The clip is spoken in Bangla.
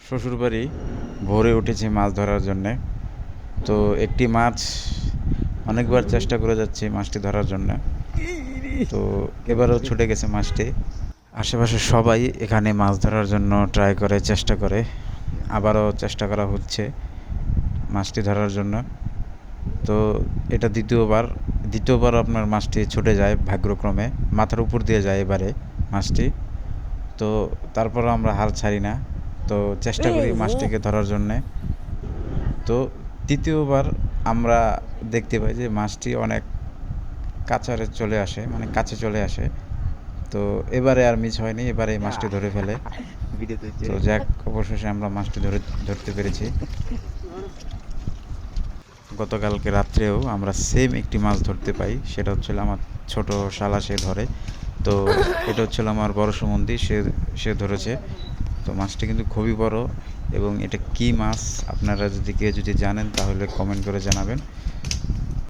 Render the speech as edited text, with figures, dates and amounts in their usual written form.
শ্বশুরবাড়ি ভোরে উঠেছি মাছ ধরার জন্যে। তো একটি মাছ অনেকবার চেষ্টা করে যাচ্ছি মাছটি ধরার জন্য। তো এবারও ছুটে গেছে মাছটি। আশেপাশে সবাই এখানে মাছ ধরার জন্য ট্রাই করে, চেষ্টা করে। আবারও চেষ্টা করা হচ্ছে মাছটি ধরার জন্য। তো এটা দ্বিতীয়বার আপনার মাছটি ছুটে যায় ভাগ্যক্রমে, মাথার উপর দিয়ে যায় এবারে মাছটি। তো তারপরও আমরা হাল ছাড়ি না, তো চেষ্টা করি মাছটিকে ধরার জন্যে। তো তৃতীয়বার আমরা দেখতে পাই যে মাছটি অনেক কাছে চলে আসে। তো এবারে আর মিস হয়নি, এবারে এই মাছটি ধরে ফেলে। তো যাক, অবশেষে আমরা মাছটি ধরতে পেরেছি। গতকালকে রাত্রেও আমরা সেম একটি মাছ ধরতে পাই, সেটা হচ্ছিল আমার ছোট শালা, সে ধরে। তো এটা হচ্ছিল আমার বড় সুমন্দি, সে ধরেছে। তো মাছটি কিন্তু খুবই বড়, এবং এটা কী মাছ আপনারা যদি কেউ জানেন তাহলে কমেন্ট করে জানাবেন।